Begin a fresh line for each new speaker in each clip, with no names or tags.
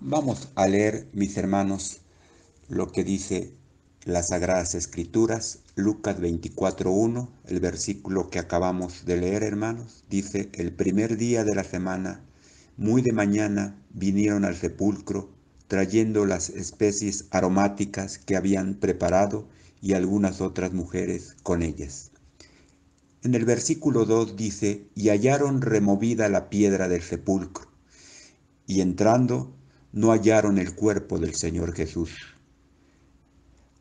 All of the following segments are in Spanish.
Vamos a leer, mis hermanos, lo que dice las Sagradas Escrituras, Lucas 24:1, el versículo que acabamos de leer, hermanos, dice: el primer día de la semana, muy de mañana, vinieron al sepulcro, trayendo las especies aromáticas que habían preparado y algunas otras mujeres con ellas. En el versículo 2 dice: y hallaron removida la piedra del sepulcro, y entrando, no hallaron el cuerpo del Señor Jesús.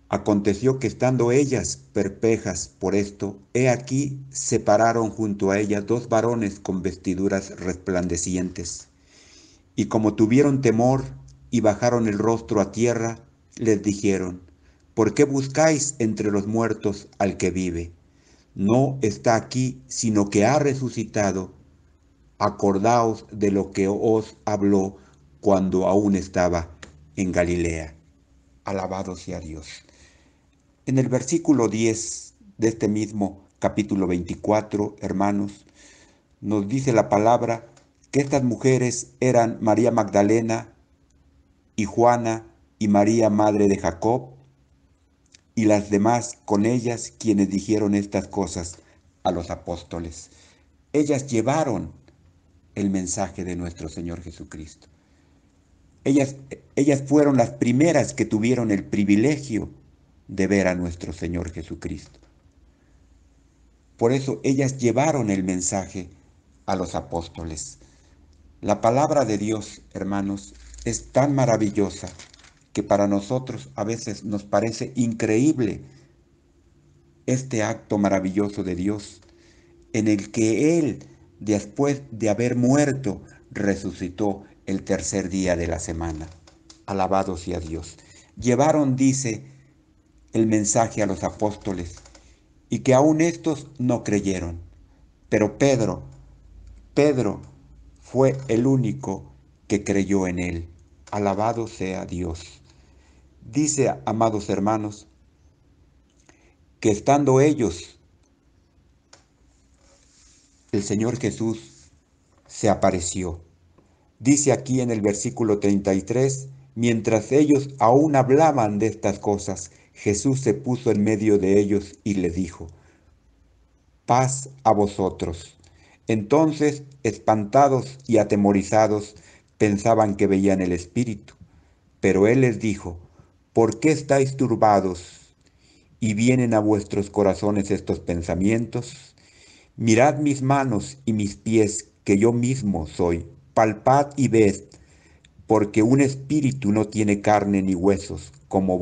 Aconteció que estando ellas perplejas por esto, he aquí se pararon junto a ellas dos varones con vestiduras resplandecientes. Y como tuvieron temor y bajaron el rostro a tierra, les dijeron: ¿por qué buscáis entre los muertos al que vive? No está aquí, sino que ha resucitado. Acordaos de lo que os habló cuando aún estaba en Galilea. Alabado sea Dios. En el versículo 10 de este mismo capítulo 24, hermanos, nos dice la palabra que estas mujeres eran María Magdalena y Juana y María, madre de Jacob, y las demás con ellas quienes dijeron estas cosas a los apóstoles. Ellas llevaron el mensaje de nuestro Señor Jesucristo. Ellas, ellas fueron las primeras que tuvieron el privilegio de ver a nuestro Señor Jesucristo. Por eso ellas llevaron el mensaje a los apóstoles. La palabra de Dios, hermanos, es tan maravillosa que para nosotros a veces nos parece increíble este acto maravilloso de Dios, en el que Él, después de haber muerto, resucitó el tercer día de la semana. Alabado sea Dios. Llevaron, dice, el mensaje a los apóstoles, y que aún estos no creyeron. Pero Pedro fue el único que creyó en él. Alabado sea Dios. Dice, amados hermanos, que estando ellos, el Señor Jesús se apareció. Dice aquí en el versículo 33, mientras ellos aún hablaban de estas cosas, Jesús se puso en medio de ellos y les dijo: paz a vosotros. Entonces, espantados y atemorizados, pensaban que veían el Espíritu. Pero él les dijo: ¿por qué estáis turbados y vienen a vuestros corazones estos pensamientos? Mirad mis manos y mis pies, que yo mismo soy. Palpad y ved, porque un espíritu no tiene carne ni huesos, como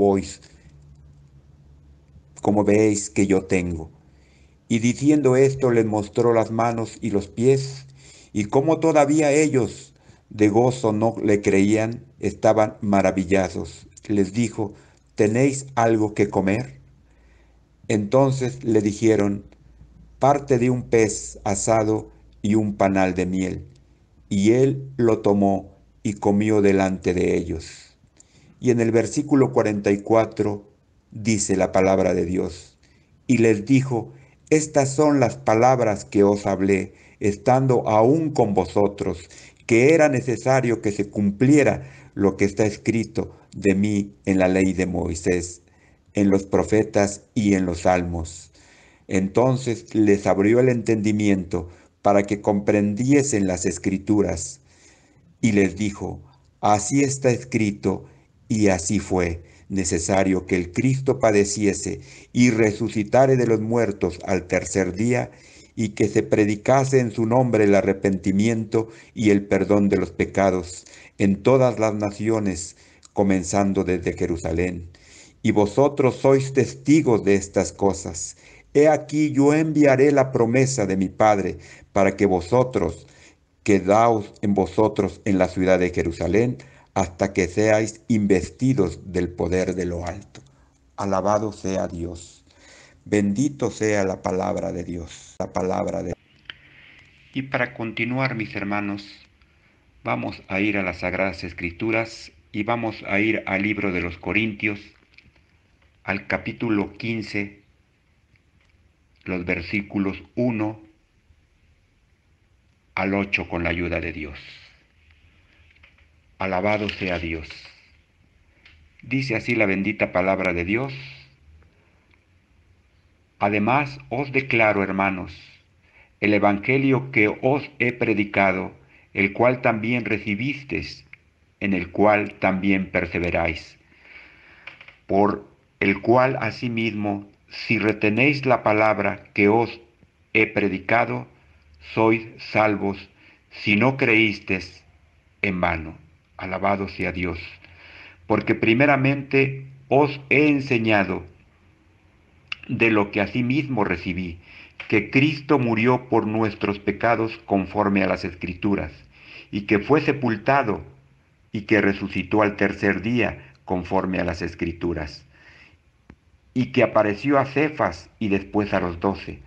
veis que yo tengo. Y diciendo esto les mostró las manos y los pies, y como todavía ellos de gozo no le creían, estaban maravillados. Les dijo: ¿tenéis algo que comer? Entonces le dijeron: parte de un pez asado y un panal de miel. Y él lo tomó y comió delante de ellos. Y en el versículo 44 dice la palabra de Dios: y les dijo: estas son las palabras que os hablé, estando aún con vosotros, que era necesario que se cumpliera lo que está escrito de mí en la ley de Moisés, en los profetas y en los salmos. Entonces les abrió el entendimiento para que comprendiesen las escrituras, y les dijo: así está escrito, y así fue necesario que el Cristo padeciese y resucitare de los muertos al tercer día, y que se predicase en su nombre el arrepentimiento y el perdón de los pecados en todas las naciones, comenzando desde Jerusalén. Y vosotros sois testigos de estas cosas. He aquí yo enviaré la promesa de mi Padre para que vosotros quedaos en vosotros en la ciudad de Jerusalén hasta que seáis investidos del poder de lo alto. Alabado sea Dios. Bendito sea la palabra de Dios, la palabra de... Y para continuar, mis hermanos, vamos a ir a las Sagradas Escrituras y vamos a ir al libro de los Corintios, al capítulo 15, los versículos 1 al 8 con la ayuda de Dios. Alabado sea Dios. Dice así la bendita palabra de Dios. Además os declaro, hermanos, el evangelio que os he predicado, el cual también recibisteis, en el cual también perseveráis, por el cual asimismo, si retenéis la palabra que os he predicado, sois salvos, si no creísteis en vano. Alabado sea Dios. Porque primeramente os he enseñado de lo que asimismo recibí, que Cristo murió por nuestros pecados conforme a las Escrituras, y que fue sepultado, y que resucitó al tercer día conforme a las Escrituras, y que apareció a Cefas y después a los 12.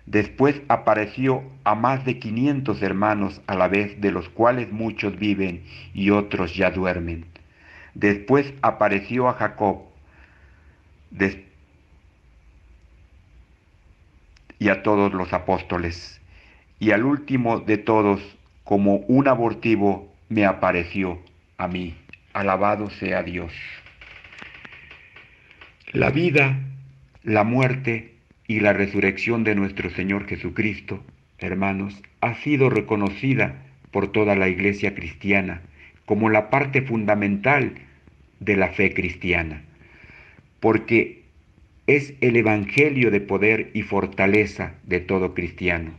Después apareció a más de 500 hermanos a la vez, de los cuales muchos viven y otros ya duermen. Después apareció a Jacob y a todos los apóstoles. Y al último de todos, como un abortivo, me apareció a mí. Alabado sea Dios. La vida, la muerte y la resurrección de nuestro Señor Jesucristo, hermanos, ha sido reconocida por toda la Iglesia cristiana como la parte fundamental de la fe cristiana, porque es el Evangelio de poder y fortaleza de todo cristiano.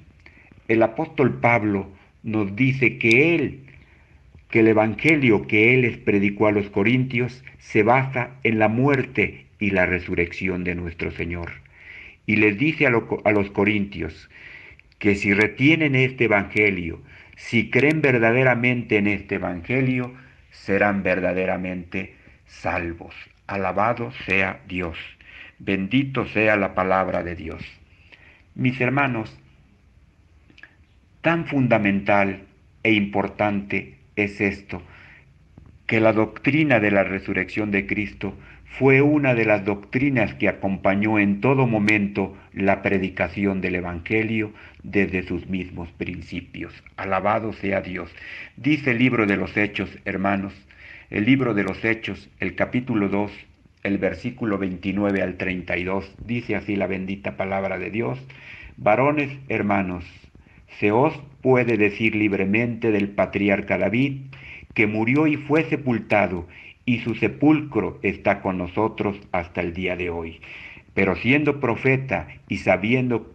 El apóstol Pablo nos dice que el Evangelio que él les predicó a los corintios se basa en la muerte y la resurrección de nuestro Señor. Y les dice a los corintios que si retienen este Evangelio, si creen verdaderamente en este Evangelio, serán verdaderamente salvos. Alabado sea Dios. Bendito sea la palabra de Dios. Mis hermanos, tan fundamental e importante es esto, que la doctrina de la resurrección de Cristo fue una de las doctrinas que acompañó en todo momento la predicación del Evangelio desde sus mismos principios. Alabado sea Dios. Dice el libro de los Hechos, hermanos, el libro de los Hechos, el capítulo 2, el versículo 29 al 32, dice así la bendita palabra de Dios: varones hermanos, se os puede decir libremente del patriarca David, que murió y fue sepultado, y su sepulcro está con nosotros hasta el día de hoy. Pero siendo profeta y sabiendo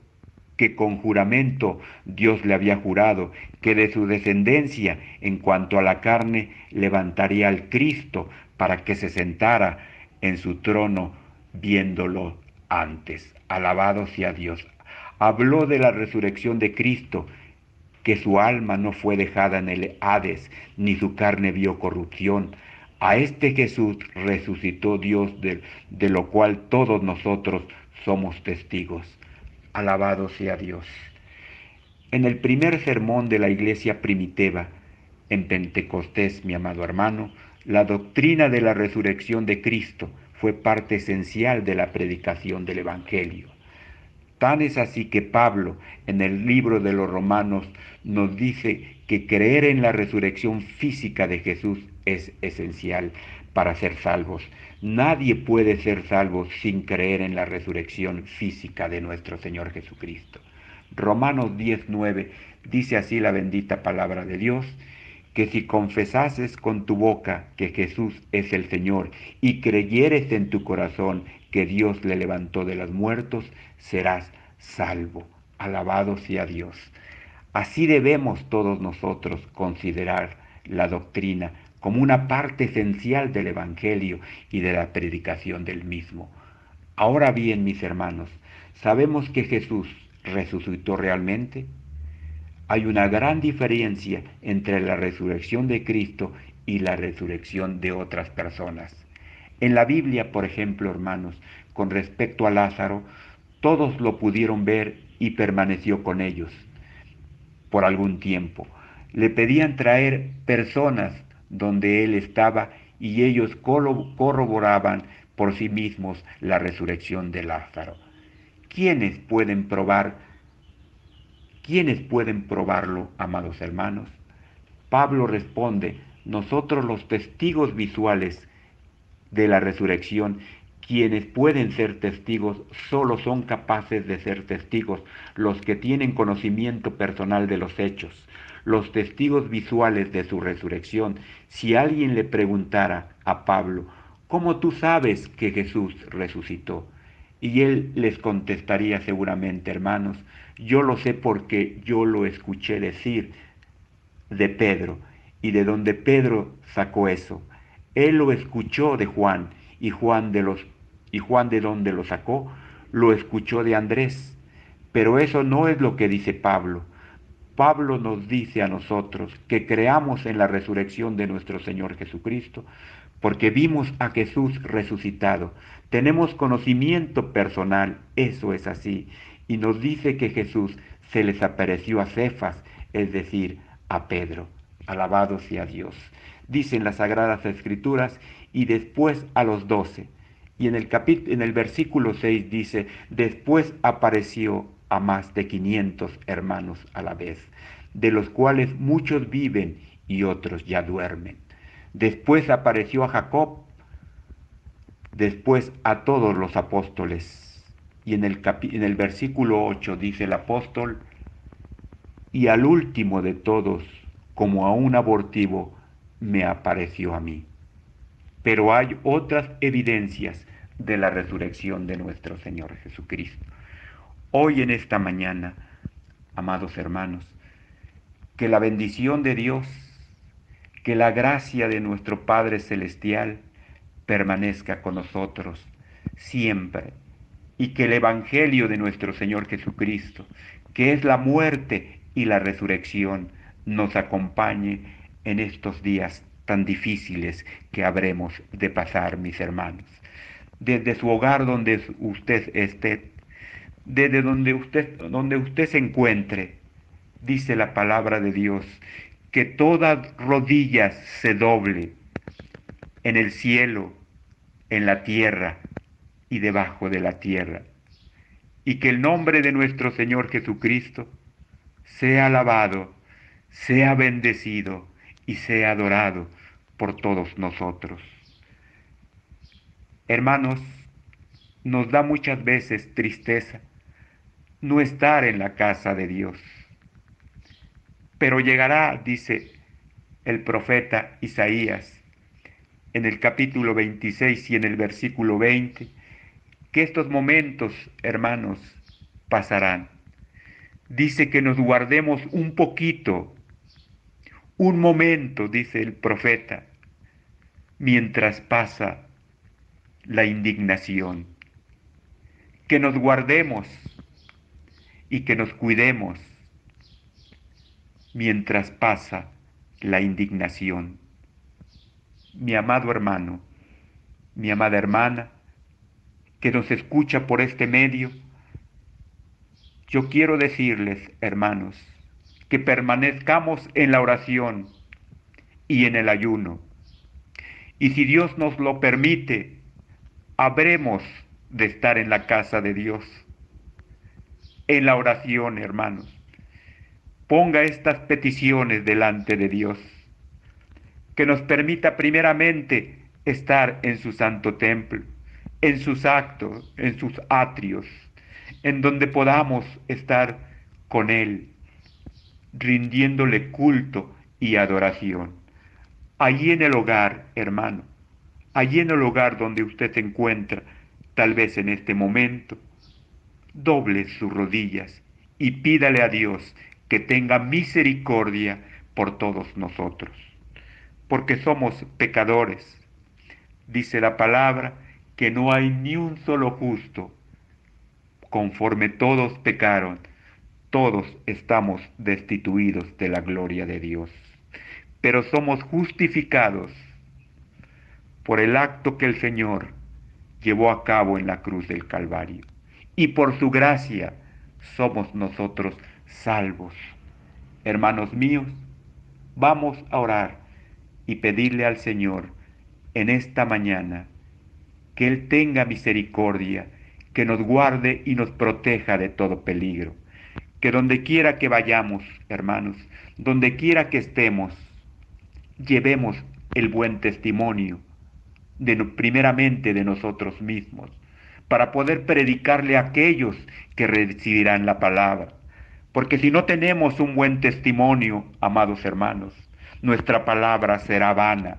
que con juramento Dios le había jurado que de su descendencia en cuanto a la carne levantaría al Cristo para que se sentara en su trono viéndolo antes. Alabado sea Dios. Habló de la resurrección de Cristo, que su alma no fue dejada en el Hades, ni su carne vio corrupción. A este Jesús resucitó Dios, de lo cual todos nosotros somos testigos. Alabado sea Dios. En el primer sermón de la iglesia primitiva, en Pentecostés, mi amado hermano, la doctrina de la resurrección de Cristo fue parte esencial de la predicación del Evangelio. Tan es así que Pablo, en el libro de los Romanos, nos dice que creer en la resurrección física de Jesús es esencial para ser salvos. Nadie puede ser salvo sin creer en la resurrección física de nuestro Señor Jesucristo. Romanos 10:9 dice así la bendita palabra de Dios: que si confesases con tu boca que Jesús es el Señor y creyeres en tu corazón que Dios le levantó de los muertos, serás salvo. Alabado sea Dios. Así debemos todos nosotros considerar la doctrina como una parte esencial del Evangelio y de la predicación del mismo. Ahora bien, mis hermanos, ¿sabemos que Jesús resucitó realmente? Hay una gran diferencia entre la resurrección de Cristo y la resurrección de otras personas. En la Biblia, por ejemplo, hermanos, con respecto a Lázaro, todos lo pudieron ver y permaneció con ellos por algún tiempo. Le pedían traer personas donde él estaba y ellos corroboraban por sí mismos la resurrección de Lázaro. ¿Quiénes pueden probar ¿Quiénes pueden probarlo, amados hermanos? Pablo responde nosotros los testigos visuales de la resurrección, quienes pueden ser testigos, solo son capaces de ser testigos los que tienen conocimiento personal de los hechos, los testigos visuales de su resurrección. Si alguien le preguntara a Pablo, ¿cómo tú sabes que Jesús resucitó? Y él les contestaría seguramente, hermanos, yo lo sé porque yo lo escuché decir de Pedro. ¿Y de donde Pedro sacó eso? Él lo escuchó de Juan, y Juan de donde lo sacó, lo escuchó de Andrés. Pero eso no es lo que dice Pablo. Pablo nos dice a nosotros que creamos en la resurrección de nuestro Señor Jesucristo, porque vimos a Jesús resucitado. Tenemos conocimiento personal, eso es así. Y nos dice que Jesús se les apareció a Cefas, es decir, a Pedro. Alabado sea Dios. Dicen las Sagradas Escrituras, y después a los 12. Y en el versículo 6 dice, después apareció a más de 500 hermanos a la vez, de los cuales muchos viven y otros ya duermen. Después apareció a Jacob, después a todos los apóstoles. Y en el versículo 8 dice el apóstol, y al último de todos, como a un abortivo, me apareció a mí. Pero hay otras evidencias de la resurrección de nuestro Señor Jesucristo. Hoy en esta mañana, amados hermanos, que la bendición de Dios, que la gracia de nuestro Padre Celestial permanezca con nosotros siempre, y que el Evangelio de nuestro Señor Jesucristo, que es la muerte y la resurrección, nos acompañe en estos días tan difíciles que habremos de pasar, mis hermanos. Desde su hogar donde usted esté, desde donde usted se encuentre, dice la palabra de Dios, que toda rodilla se doble en el cielo, en la tierra y debajo de la tierra, y que el nombre de nuestro Señor Jesucristo sea alabado, sea bendecido y sea adorado por todos nosotros. Hermanos, nos da muchas veces tristeza no estar en la casa de Dios, pero llegará, dice el profeta Isaías, en el capítulo 26 y en el versículo 20, que estos momentos, hermanos, pasarán. Dice que nos guardemos un poquito, un momento, dice el profeta, mientras pasa la indignación. Que nos guardemos y que nos cuidemos mientras pasa la indignación. Mi amado hermano, mi amada hermana, que nos escucha por este medio, yo quiero decirles, hermanos, que permanezcamos en la oración y en el ayuno. Y si Dios nos lo permite, habremos de estar en la casa de Dios, en la oración, hermanos. Ponga estas peticiones delante de Dios, que nos permita primeramente estar en su santo templo, en sus actos, en sus atrios, en donde podamos estar con Él, rindiéndole culto y adoración. Allí en el hogar, hermano, allí en el hogar donde usted se encuentra, tal vez en este momento, doble sus rodillas y pídale a Dios que tenga misericordia por todos nosotros, porque somos pecadores. Dice la palabra que no hay ni un solo justo. Conforme todos pecaron, todos estamos destituidos de la gloria de Dios. Pero somos justificados por el acto que el Señor llevó a cabo en la cruz del Calvario. Y por su gracia somos nosotros salvos. Hermanos míos, vamos a orar y pedirle al Señor en esta mañana que Él tenga misericordia, que nos guarde y nos proteja de todo peligro. Que donde quiera que vayamos, hermanos, donde quiera que estemos, llevemos el buen testimonio primeramente de nosotros mismos, para poder predicarle a aquellos que recibirán la palabra. Porque si no tenemos un buen testimonio, amados hermanos, nuestra palabra será vana.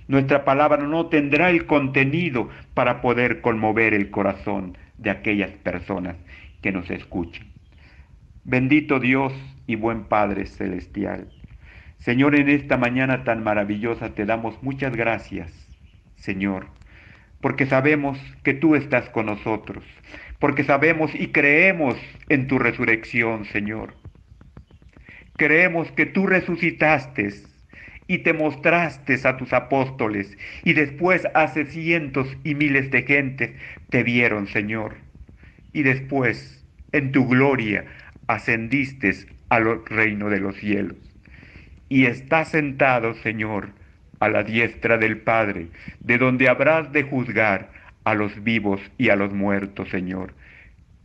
Nuestra palabra no tendrá el contenido para poder conmover el corazón de aquellas personas que nos escuchan. Bendito Dios y buen Padre Celestial. Señor, en esta mañana tan maravillosa te damos muchas gracias, Señor, porque sabemos que tú estás con nosotros, porque sabemos y creemos en tu resurrección, Señor. Creemos que tú resucitaste y te mostraste a tus apóstoles y después hace cientos y miles de gente te vieron, Señor. Y después, en tu gloria, ascendiste al reino de los cielos. Y estás sentado, Señor, a la diestra del Padre, de donde habrás de juzgar a los vivos y a los muertos, Señor.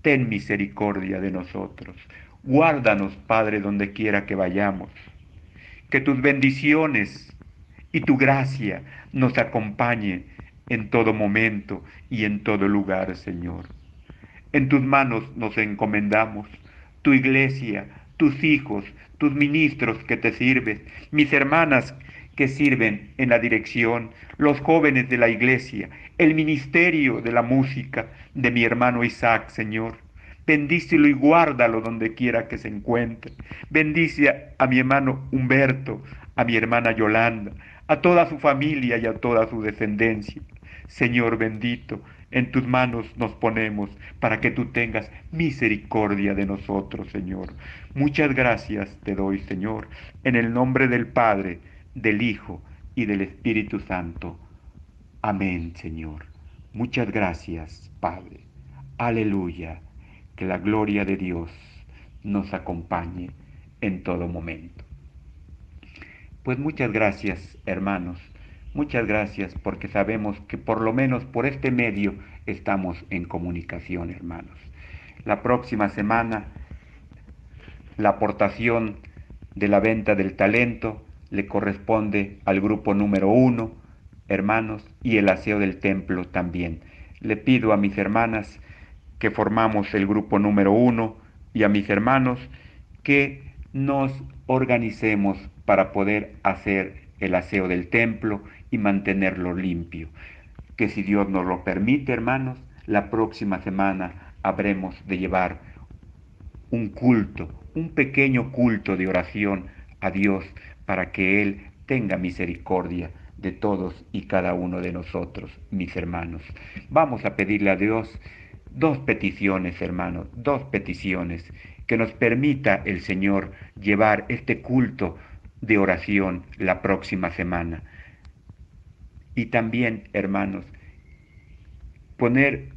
Ten misericordia de nosotros. Guárdanos, Padre, donde quiera que vayamos. Que tus bendiciones y tu gracia nos acompañe en todo momento y en todo lugar, Señor. En tus manos nos encomendamos, tu iglesia, tus hijos, tus ministros que te sirven, mis hermanas que sirven en la dirección, los jóvenes de la iglesia, el ministerio de la música de mi hermano Isaac, Señor. Bendícelo y guárdalo donde quiera que se encuentre. Bendice a mi hermano Humberto, a mi hermana Yolanda, a toda su familia y a toda su descendencia. Señor bendito, en tus manos nos ponemos para que tú tengas misericordia de nosotros, Señor. Muchas gracias te doy, Señor, en el nombre del Padre, del Hijo y del Espíritu Santo. Amén, Señor. Muchas gracias, Padre. Aleluya. Que la gloria de Dios nos acompañe en todo momento. Pues muchas gracias, hermanos. Muchas gracias porque sabemos que por lo menos por este medio estamos en comunicación, hermanos. La próxima semana, la aportación de la venta del talento le corresponde al grupo número 1, hermanos, y el aseo del templo también. Le pido a mis hermanas que formamos el grupo número 1 y a mis hermanos que nos organicemos para poder hacer el aseo del templo y mantenerlo limpio. Que si Dios nos lo permite, hermanos, la próxima semana habremos de llevar un culto, un pequeño culto de oración a Dios para que Él tenga misericordia de todos y cada uno de nosotros, mis hermanos. Vamos a pedirle a Dios dos peticiones, hermanos, dos peticiones, que nos permita el Señor llevar este culto de oración la próxima semana. Y también, hermanos, poner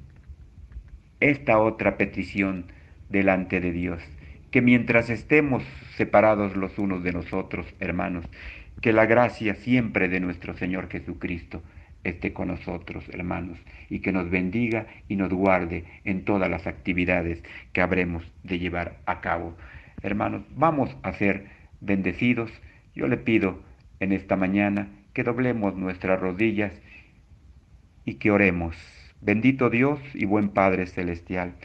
esta otra petición delante de Dios, que mientras estemos separados los unos de nosotros, hermanos, que la gracia siempre de nuestro Señor Jesucristo esté con nosotros, hermanos, y que nos bendiga y nos guarde en todas las actividades que habremos de llevar a cabo. Hermanos, vamos a ser bendecidos. Yo le pido en esta mañana que doblemos nuestras rodillas y que oremos. Bendito Dios y buen Padre Celestial.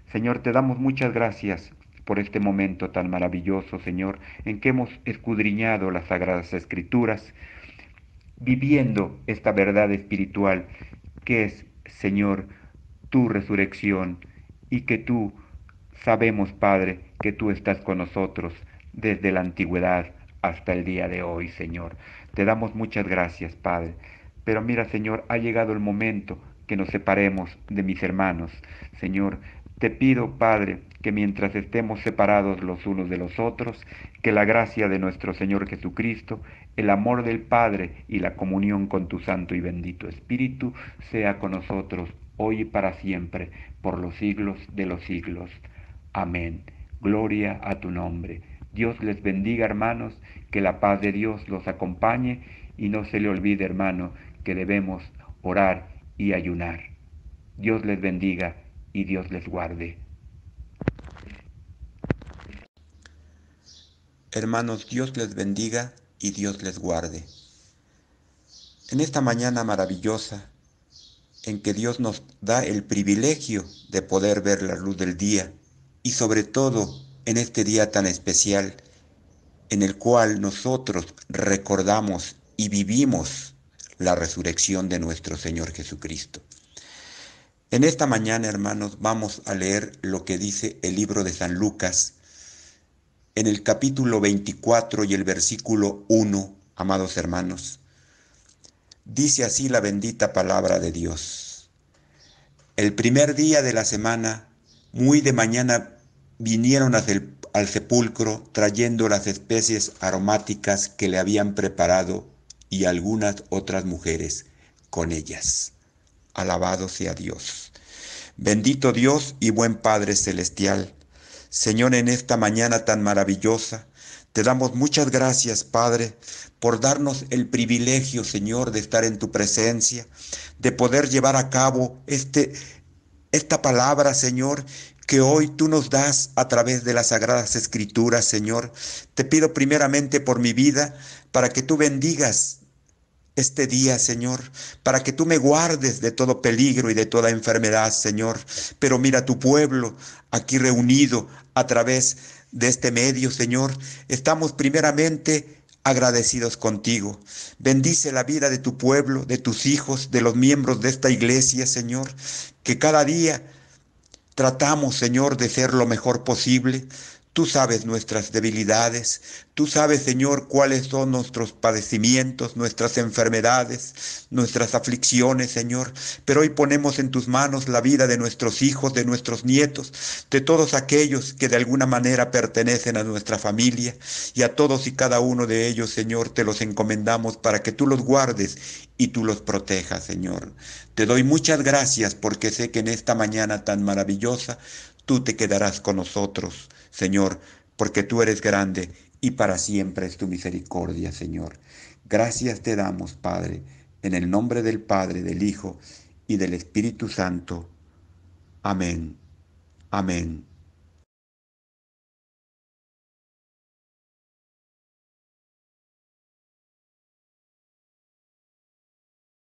Señor, te damos muchas gracias por este momento tan maravilloso, Señor, en que hemos escudriñado las Sagradas Escrituras, viviendo esta verdad espiritual que es, Señor, tu resurrección y que tú sabemos, Padre, que tú estás con nosotros desde la antigüedad hasta el día de hoy, Señor. Te damos muchas gracias, Padre. Pero mira, Señor, ha llegado el momento que nos separemos de mis hermanos. Señor, te pido, Padre, que mientras estemos separados los unos de los otros, que la gracia de nuestro Señor Jesucristo, el amor del Padre y la comunión con tu Santo y bendito Espíritu sea con nosotros hoy y para siempre, por los siglos de los siglos. Amén. Gloria a tu nombre. Dios les bendiga, hermanos, que la paz de Dios los acompañe y no se le olvide, hermano, que debemos orar y ayunar. Dios les bendiga y Dios les guarde. Hermanos, Dios les bendiga y Dios les guarde. En esta mañana maravillosa en que Dios nos da el privilegio de poder ver la luz del día y sobre todo en este día tan especial en el cual nosotros recordamos y vivimos la resurrección de nuestro Señor Jesucristo. En esta mañana, hermanos, vamos a leer lo que dice el libro de San Lucas en el capítulo 24 y el versículo 1, amados hermanos. Dice así la bendita palabra de Dios. El primer día de la semana, muy de mañana, vinieron al sepulcro trayendo las especies aromáticas que le habían preparado y algunas otras mujeres con ellas. Alabado sea Dios. Bendito Dios y buen Padre Celestial. Señor, en esta mañana tan maravillosa, te damos muchas gracias, Padre, por darnos el privilegio, Señor, de estar en tu presencia, de poder llevar a cabo esta palabra, Señor, que hoy tú nos das a través de las Sagradas Escrituras, Señor. Te pido primeramente por mi vida, para que tú bendigas este día, Señor, para que tú me guardes de todo peligro y de toda enfermedad, Señor. Pero mira tu pueblo aquí reunido a través de este medio, Señor. Estamos primeramente agradecidos contigo. Bendice la vida de tu pueblo, de tus hijos, de los miembros de esta iglesia, Señor, que cada día tratamos, Señor, de ser lo mejor posible. Tú sabes nuestras debilidades, tú sabes, Señor, cuáles son nuestros padecimientos, nuestras enfermedades, nuestras aflicciones, Señor. Pero hoy ponemos en tus manos la vida de nuestros hijos, de nuestros nietos, de todos aquellos que de alguna manera pertenecen a nuestra familia, y a todos y cada uno de ellos, Señor, te los encomendamos para que tú los guardes y tú los protejas, Señor. Te doy muchas gracias porque sé que en esta mañana tan maravillosa tú te quedarás con nosotros, Señor, porque tú eres grande y para siempre es tu misericordia, Señor. Gracias te damos, Padre, en el nombre del Padre, del Hijo y del Espíritu Santo. Amén. Amén.